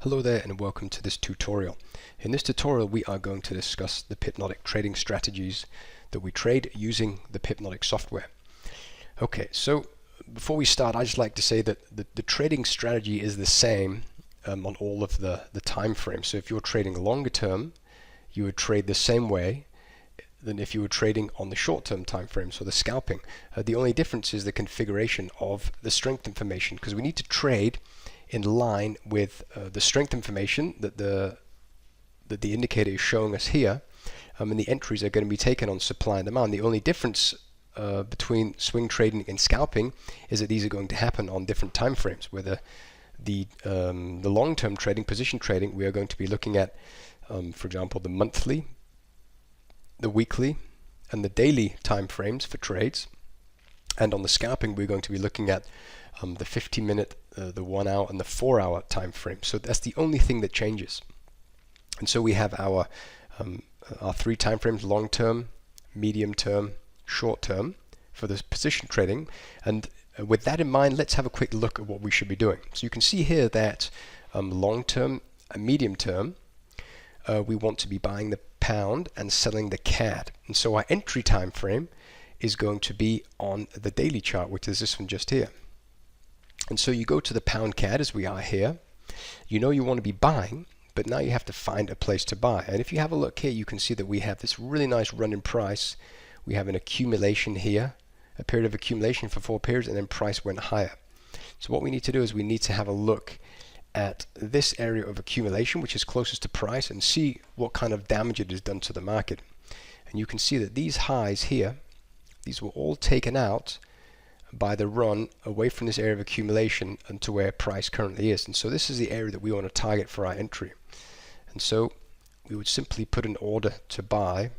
Hello there and welcome to this tutorial. In this tutorial we are going to discuss the Pipnotic trading strategies that we trade using the Pipnotic software. Okay, so before we start, I'd just like to say that the trading strategy is the same on all of the time frames. So if you're trading longer term, you would trade the same way than if you were trading on the short-term time frame, so the scalping. The only difference is the configuration of the strength information, because we need to trade in line with the strength information that the indicator is showing us here, and the entries are going to be taken on supply and demand. The only difference between swing trading and scalping is that these are going to happen on different time frames. Where the long-term trading, position trading, we are going to be looking at, for example, the monthly, the weekly, and the daily time frames for trades. And on the scalping, we're going to be looking at the 50-minute, the 1 hour, and the 4 hour time frame. So that's the only thing that changes. And so we have our 3 time frames: long term, medium term, short term, for this position trading. And with that in mind, let's have a quick look at what we should be doing. So you can see here that long term and medium term, we want to be buying the pound and selling the CAD. And so our entry time frame is going to be on the daily chart, which is this one just here. And so you go to the pound CAD, as we are here. You know you want to be buying, but now you have to find a place to buy. And if you have a look here, you can see that we have this really nice run in price. We have an accumulation here, a period of accumulation for 4 periods, and then price went higher. So what we need to do is we need to have a look at this area of accumulation, which is closest to price, and see what kind of damage it has done to the market. And you can see that these highs here, these were all taken out by the run away from this area of accumulation and to where price currently is. And so this is the area that we want to target for our entry. And so we would simply put an order to buy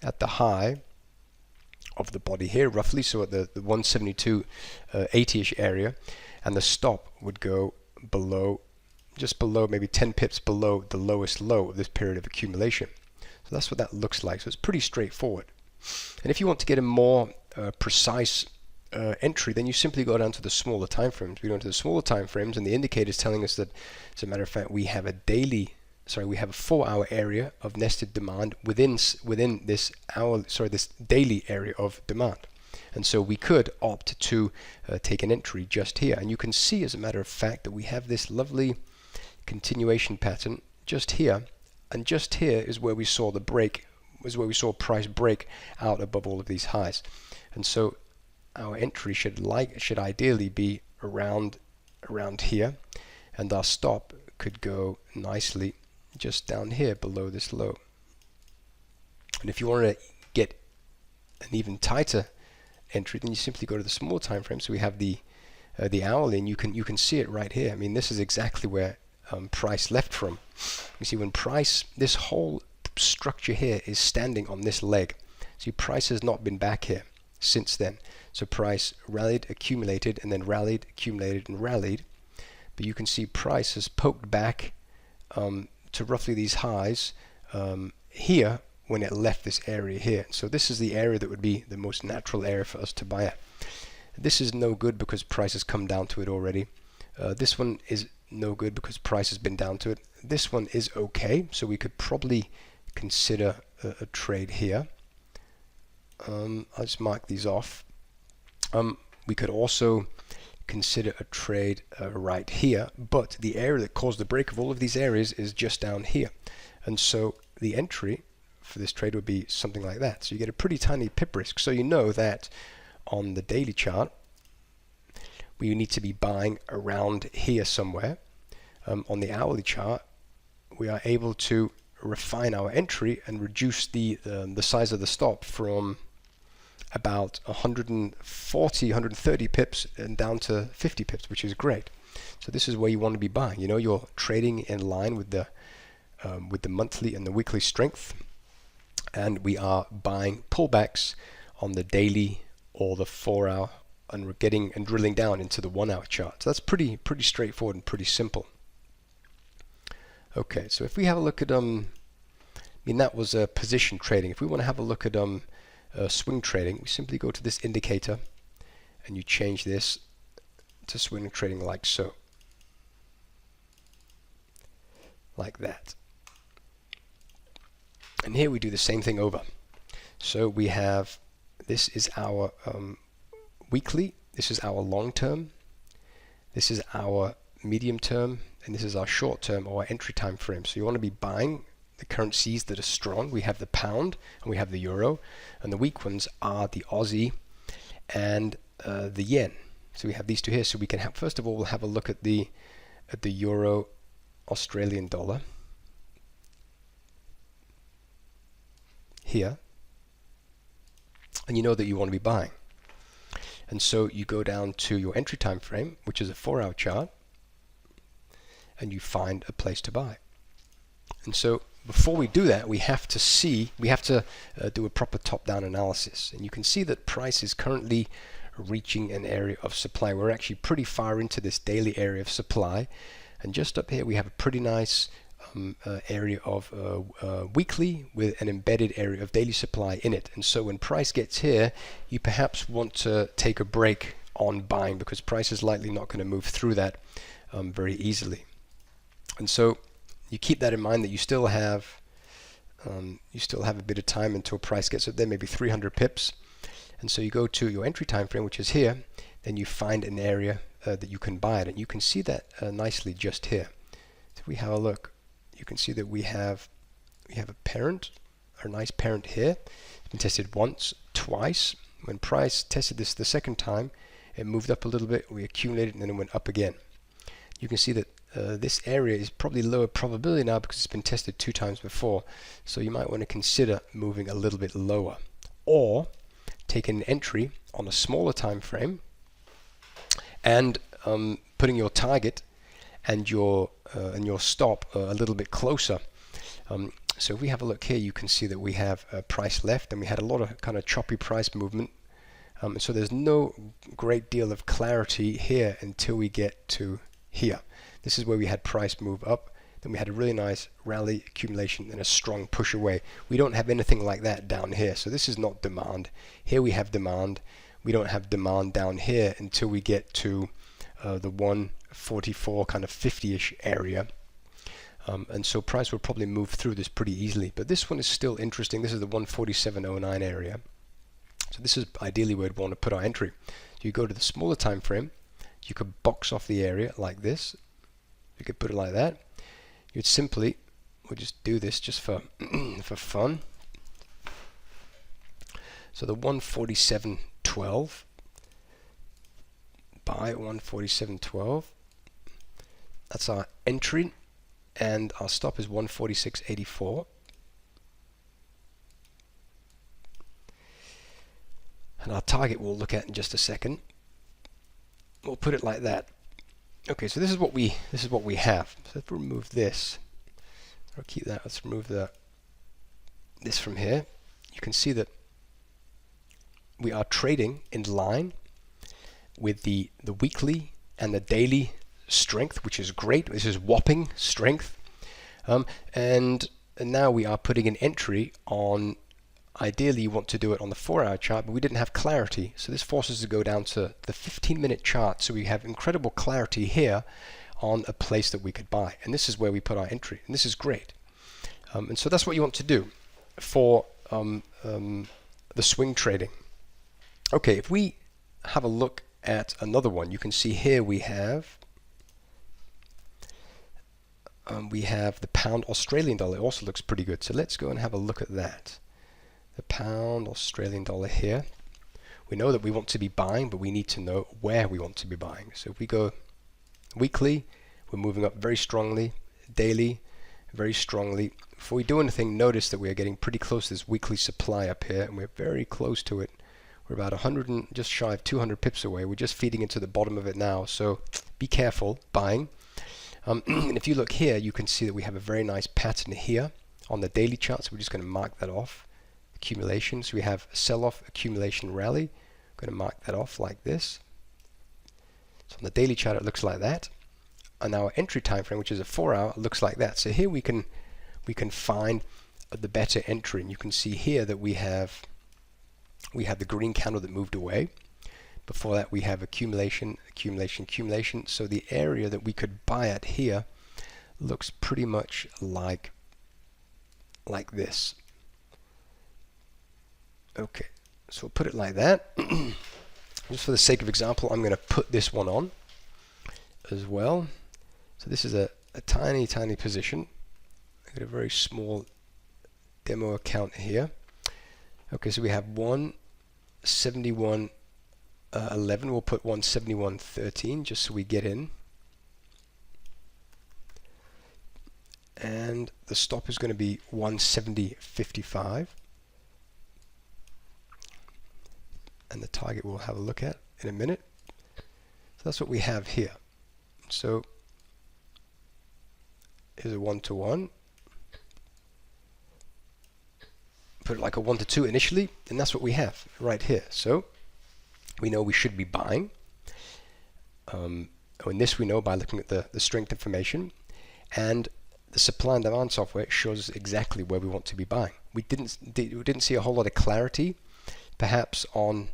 at the high of the body here, roughly, so at the 172.80-ish area, and the stop would go below, just below, maybe 10 pips below the lowest low of this period of accumulation. So that's what that looks like. So it's pretty straightforward. And if you want to get a more precise entry, then you simply go down to the smaller time frames. We go into the smaller time frames, and the indicator is telling us that, as a matter of fact, we have a 4-hour area of nested demand within this this daily area of demand. And so we could opt to take an entry just here. And you can see, as a matter of fact, that we have this lovely continuation pattern just here. And just here is where we saw the break, was where we saw price break out above all of these highs. And so our entry should ideally be around here, and our stop could go nicely just down here below this low. And if you want to get an even tighter entry, then you simply go to the small time frame. So we have the hourly, and you can see it right here. I mean, this is exactly where price left from. You see, when price, this whole structure here is standing on this leg. See, price has not been back here since then. So price rallied, accumulated, and then rallied, accumulated, and rallied. But you can see price has poked back to roughly these highs here when it left this area here. So this is the area that would be the most natural area for us to buy at. This is no good because price has come down to it already. This one is no good because price has been down to it. This one is okay, so we could probably consider a trade here. I'll just mark these off. We could also consider a trade right here, but the area that caused the break of all of these areas is just down here. And so the entry for this trade would be something like that. So you get a pretty tiny pip risk. So you know that on the daily chart, we need to be buying around here somewhere. On the hourly chart, we are able to refine our entry and reduce the size of the stop from about 130 pips and down to 50 pips, which is great. So this is where you want to be buying. You know, you're trading in line with the monthly and the weekly strength, and we are buying pullbacks on the daily or the 4 hour, and we're getting and drilling down into the 1 hour chart. So that's pretty straightforward and pretty simple. Okay, so if we have a look at I mean, that was position trading. If we want to have a look at swing trading, we simply go to this indicator and you change this to swing trading like so. like that. And here we do the same thing over. So we have, this is our weekly, this is our long term, this is our medium term, and this is our short term or entry time frame. So you want to be buying the currencies that are strong. We have the pound and we have the euro, and the weak ones are the Aussie and the yen. So we have these two here. So we can have, first of all, we'll have a look at the euro Australian dollar here, and you know that you want to be buying. And so you go down to your entry time frame, which is a 4-hour chart, and you find a place to buy. And so before we do that, we have to do a proper top-down analysis. And you can see that price is currently reaching an area of supply. We're actually pretty far into this daily area of supply. And just up here, we have a pretty nice area of weekly with an embedded area of daily supply in it. And so when price gets here, you perhaps want to take a break on buying, because price is likely not going to move through that very easily. And so you keep that in mind, that you still have a bit of time until price gets up there, maybe 300 pips. And so you go to your entry time frame, which is here, then you find an area that you can buy it, and you can see that nicely just here. So if we have a look, you can see that we have a parent, a nice parent here. It's been tested once, twice. When price tested this the second time, it moved up a little bit, we accumulated, and then it went up again. You can see that this area is probably lower probability now because it's been tested 2 times before. So you might want to consider moving a little bit lower, or taking an entry on a smaller time frame and putting your target and your stop a little bit closer. So if we have a look here, you can see that we have a price left, and we had a lot of kind of choppy price movement. So there's no great deal of clarity here until we get to here. This is where we had price move up, then we had a really nice rally, accumulation, and a strong push away. We don't have anything like that down here, so this is not demand. Here we have demand. We don't have demand down here until we get to the 144 kind of 50-ish area. And so price will probably move through this pretty easily. But this one is still interesting. This is the 147.09 area. So this is ideally where we'd want to put our entry. So you go to the smaller time frame. You could box off the area like this. You could put it like that. You'd simply, we'll just do this just for for fun. So the 147.12, buy 147.12. That's our entry, and our stop is 146.84. And our target we'll look at in just a second. We'll put it like that. Okay, so this is what we have. So if we remove this, I'll keep that. Let's remove this from here. You can see that we are trading in line with the weekly and the daily strength, which is great. This is whopping strength, and now we are putting an entry on. Ideally, you want to do it on the 4-hour chart, but we didn't have clarity. So this forces us to go down to the 15-minute chart. So we have incredible clarity here on a place that we could buy. And this is where we put our entry. And this is great. And so that's what you want to do for the swing trading. Okay, if we have a look at another one, you can see here we have the pound Australian dollar. It also looks pretty good. So let's go and have a look at that. The pound Australian dollar here. We know that we want to be buying, but we need to know where we want to be buying. So if we go weekly, we're moving up very strongly. Daily, very strongly. Before we do anything, notice that we are getting pretty close to this weekly supply up here, and we're very close to it. We're about 100 and just shy of 200 pips away. We're just feeding into the bottom of it now, so be careful buying. And if you look here, you can see that we have a very nice pattern here on the daily chart, so we're just going to mark that off. Accumulation, so we have a sell-off, accumulation, rally. I'm going to mark that off like this. So on the daily chart it looks like that, and our entry time frame, which is a 4-hour, looks like that. So here we can find the better entry, and you can see here that we have the green candle that moved away. Before that we have accumulation, accumulation, accumulation. So the area that we could buy at here looks pretty much like this. Okay, so we'll put it like that. Just for the sake of example, I'm going to put this one on as well. So this is a tiny position. I've got a very small demo account here. Okay, so we have 171.11. We'll put 171.13 just so we get in. And the stop is going to be 170.55. And the target we'll have a look at in a minute. So that's what we have here. So here's a 1-to-1. Put it like a 1-to-2 initially, and that's what we have right here. So we know we should be buying. And this we know by looking at the strength information, and the supply and demand software shows us exactly where we want to be buying. We didn't see a whole lot of clarity, perhaps on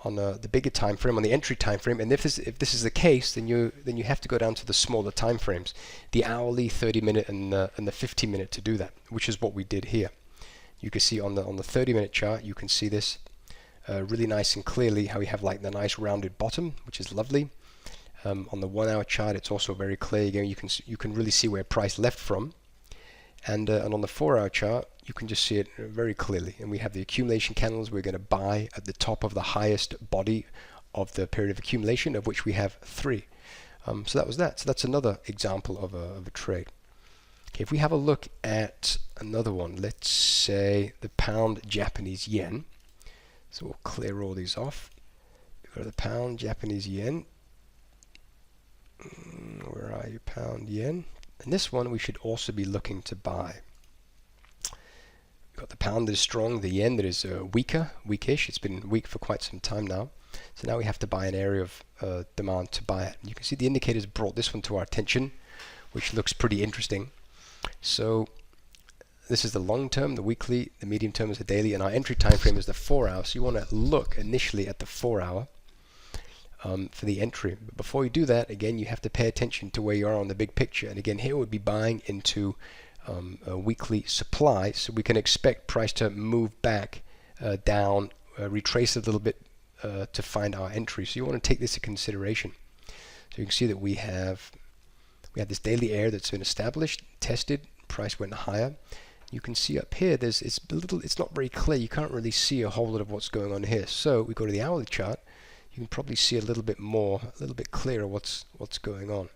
the bigger time frame, on the entry time frame. And if this is the case, then you have to go down to the smaller time frames, the hourly, 30-minute, and the 50-minute to do that, which is what we did here. You can see on the 30-minute chart, you can see this really nice and clearly, how we have like the nice rounded bottom, which is lovely. On the 1 hour chart, it's also very clear. Again, you can really see where price left from, and on the 4 hour chart, you can just see it very clearly. And we have the accumulation candles. We're going to buy at the top of the highest body of the period of accumulation, of which we have 3. So that was that. So that's another example of a trade. Okay, if we have a look at another one, let's say the pound Japanese yen. So we'll clear all these off. We go to the pound Japanese yen. Where are you, pound yen? And this one we should also be looking to buy. We've got the pound that is strong, the yen that is weakish. It's been weak for quite some time now. So now we have to buy an area of demand to buy it. You can see the indicators brought this one to our attention, which looks pretty interesting. So this is the long term, the weekly, the medium term is the daily, and our entry time frame is the 4 hour. So you want to look initially at the 4 hour for the entry. But before you do that, again, you have to pay attention to where you are on the big picture. And again, here we'll be buying into a weekly supply, so we can expect price to move back down, retrace a little bit to find our entry. So you want to take this into consideration. So you can see that we have this daily area that's been established, tested, price went higher. You can see up here it's not very clear. You can't really see a whole lot of what's going on here. So we go to the hourly chart. You can probably see a little bit more, a little bit clearer what's going on.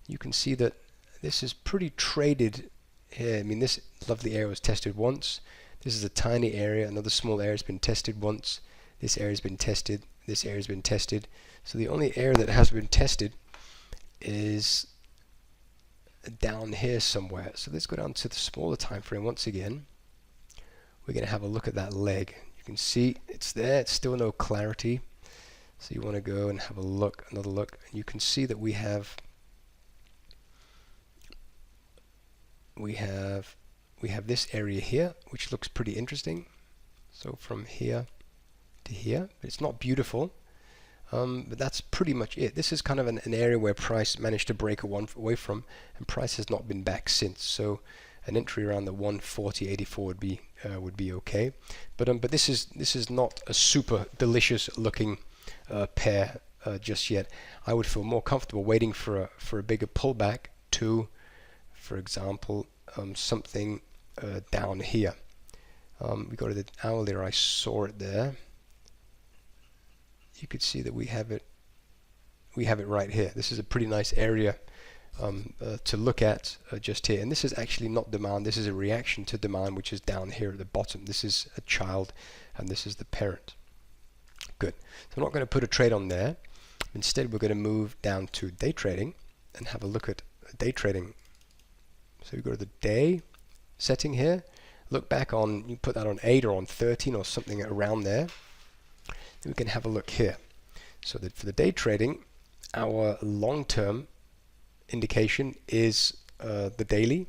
You can see that this is pretty traded here. I mean, this lovely area was tested once. This is a tiny area. Another small area has been tested once. This area has been tested. This area has been tested. So the only area that has been tested is down here somewhere. So let's go down to the smaller time frame once again. We're going to have a look at that leg. You can see it's there. It's still no clarity. So you want to go and have a look, another look. And you can see that we have this area here, which looks pretty interesting. So from here to here, but it's not beautiful. But that's pretty much it. This is kind of an area where price managed to break away from, and price has not been back since. So an entry around the 140.84 would be okay. But this is not a super delicious looking pair just yet. I would feel more comfortable waiting for a bigger pullback to, for example, something down here. We go to the hourly. I saw it there. You could see that we have it right here. This is a pretty nice area to look at just here. And this is actually not demand. This is a reaction to demand, which is down here at the bottom. This is a child, and this is the parent. Good. So I'm not going to put a trade on there. Instead, we're going to move down to day trading and have a look at day trading. So we go to the day setting here. Look back on, you put that on 8 or on 13 or something around there. We can have a look here. So that for the day trading, our long-term indication is the daily.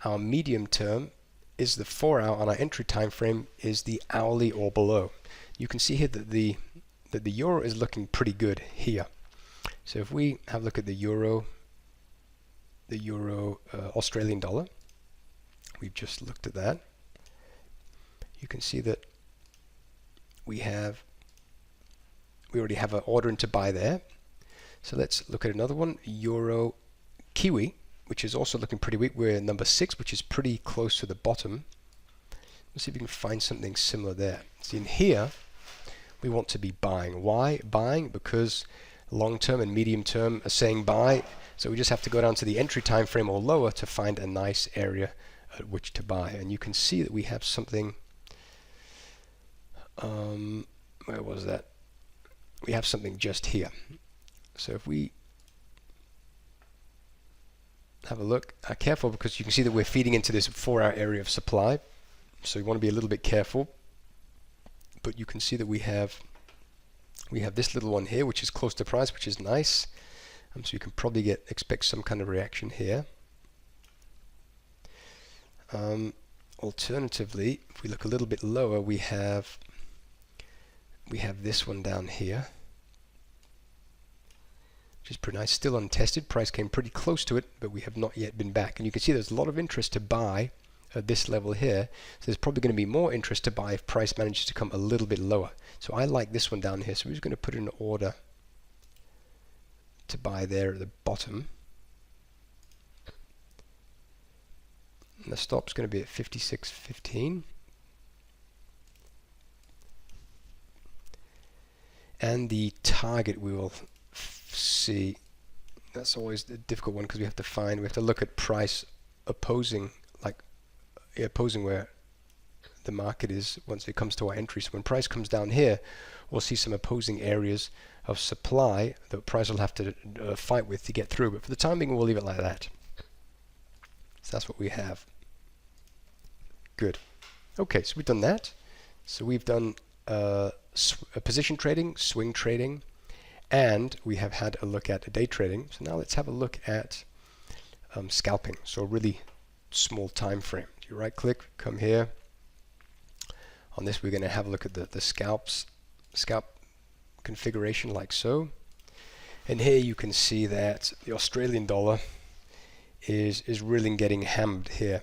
Our medium term is the 4 hour, and our entry time frame is the hourly or below. You can see here that the euro is looking pretty good here. So if we have a look at the euro, the euro Australian dollar. We've just looked at that. You can see that we already have an order in to buy there. So let's look at another one, euro Kiwi, which is also looking pretty weak. We're number 6, which is pretty close to the bottom. Let's see if we can find something similar there. See, in here, we want to be buying. Why buying? Because long term and medium term are saying buy. So we just have to go down to the entry time frame or lower to find a nice area at which to buy. And you can see that we have something. Where was that? We have something just here. So if we have a look, careful, because you can see that we're feeding into this 4-hour area of supply. So you want to be a little bit careful. But you can see that we have this little one here, which is close to price, which is nice. So you can probably expect some kind of reaction here. Alternatively, if we look a little bit lower, we have this one down here, which is pretty nice. Still untested. Price came pretty close to it, but we have not yet been back. And you can see there's a lot of interest to buy at this level here. So there's probably going to be more interest to buy if price manages to come a little bit lower. So I like this one down here. So we're just going to put in an order to buy there at the bottom. And the stop's going to be at 56.15. And the target we will see. That's always the difficult one because we have to look at price opposing where the market is once it comes to our entry. So when price comes down here, we'll see some opposing areas of supply that price will have to fight with to get through. But for the time being, we'll leave it like that. So that's what we have. Good. Okay, so we've done that. So we've done position trading, swing trading, and we have had a look at day trading. So now let's have a look at scalping. So a really small time frame. You right click, come here. On this, we're going to have a look at the scalp configuration like so. And here you can see that the Australian dollar is really getting hammered here.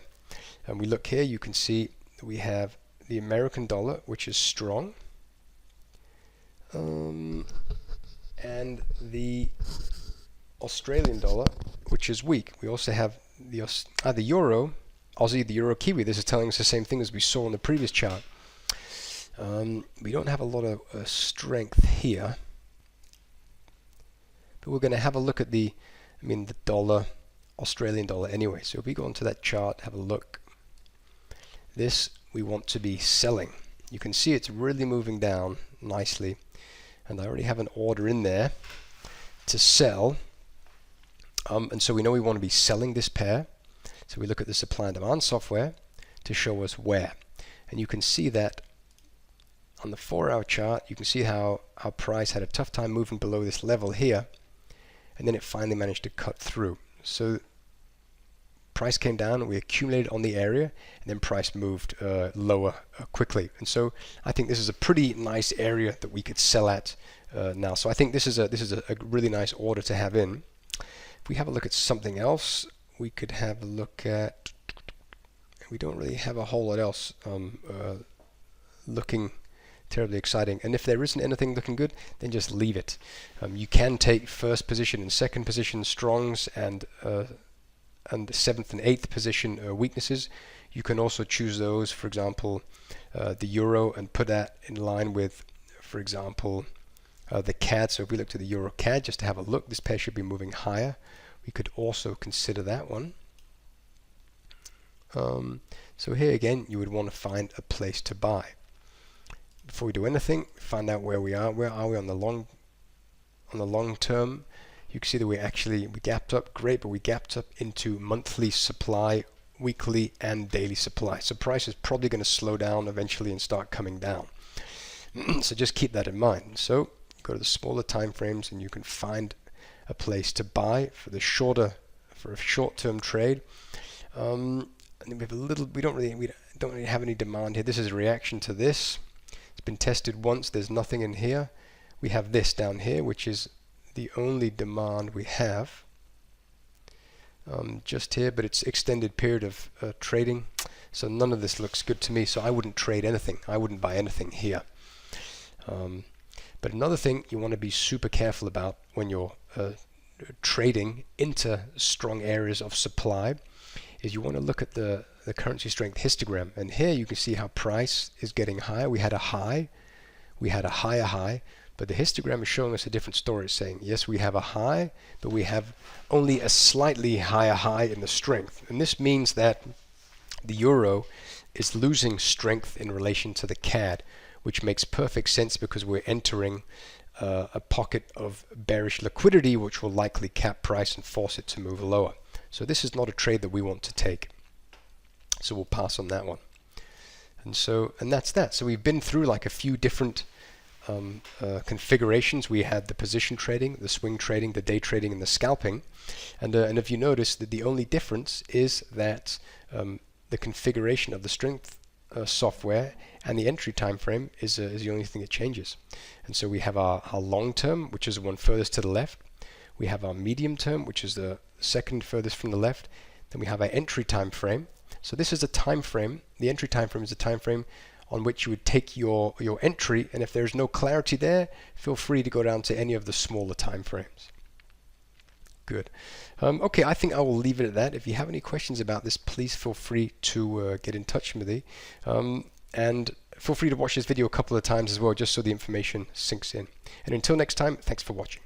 And we look here, you can see that we have the American dollar, which is strong, and the Australian dollar, which is weak. We also have the euro, Aussie, the euro Kiwi. This is telling us the same thing as we saw in the previous chart. We don't have a lot of strength here, but we're going to have a look at the dollar, Australian dollar anyway. So if we go onto that chart, have a look. This we want to be selling. You can see it's really moving down nicely, and I already have an order in there to sell. And so we know we want to be selling this pair. So we look at the supply and demand software to show us where. And you can see that on the 4-hour chart, you can see how our price had a tough time moving below this level here, and then it finally managed to cut through. So price came down, we accumulated on the area, and then price moved lower quickly. And so I think this is a pretty nice area that we could sell at now. So I think this is a really nice order to have in. If we have a look at something else, we could have a look at. We don't really have a whole lot else looking terribly exciting. And if there isn't anything looking good, then just leave it. You can take first position and second position strongs and the 7th and 8th position weaknesses. You can also choose those, for example, the euro, and put that in line with, for example, the CAD. So if we look to the euro CAD just to have a look, this pair should be moving higher. We could also consider that one. So here again, you would want to find a place to buy. Before we do anything, find out where we are. Where are we on the long term? You can see that we gapped up, great, but we gapped up into monthly supply, weekly and daily supply. So price is probably going to slow down eventually and start coming down. So just keep that in mind. So go to the smaller time frames and you can find a place to buy for a short-term trade. And then we have we don't really have any demand here. This is a reaction to this. It's been tested once. There's nothing in here. We have this down here, which is the only demand we have. just here, but it's extended period of trading. So none of this looks good to me, so I wouldn't trade anything. I wouldn't buy anything here. But another thing you want to be super careful about when you're trading into strong areas of supply is you want to look at the currency strength histogram. And here you can see how price is getting higher. We had a high, we had a higher high, but the histogram is showing us a different story. It's saying, yes, we have a high, but we have only a slightly higher high in the strength. And this means that the euro is losing strength in relation to the CAD, which makes perfect sense because we're entering a pocket of bearish liquidity, which will likely cap price and force it to move lower. So this is not a trade that we want to take. So we'll pass on that one. And that's that. So we've been through like a few different configurations. We had the position trading, the swing trading, the day trading, and the scalping. And if you notice that the only difference is that the configuration of the strength software and the entry time frame is the only thing that changes. And so we have our long term, which is the one furthest to the left. We have our medium term, which is the second furthest from the left. Then we have our entry time frame. So this is a time frame. The entry time frame is a time frame on which you would take your entry, and if there's no clarity there, feel free to go down to any of the smaller time frames. Good. Okay, I think I will leave it at that. If you have any questions about this, please feel free to get in touch with me. And feel free to watch this video a couple of times as well, just so the information sinks in. And until next time, thanks for watching.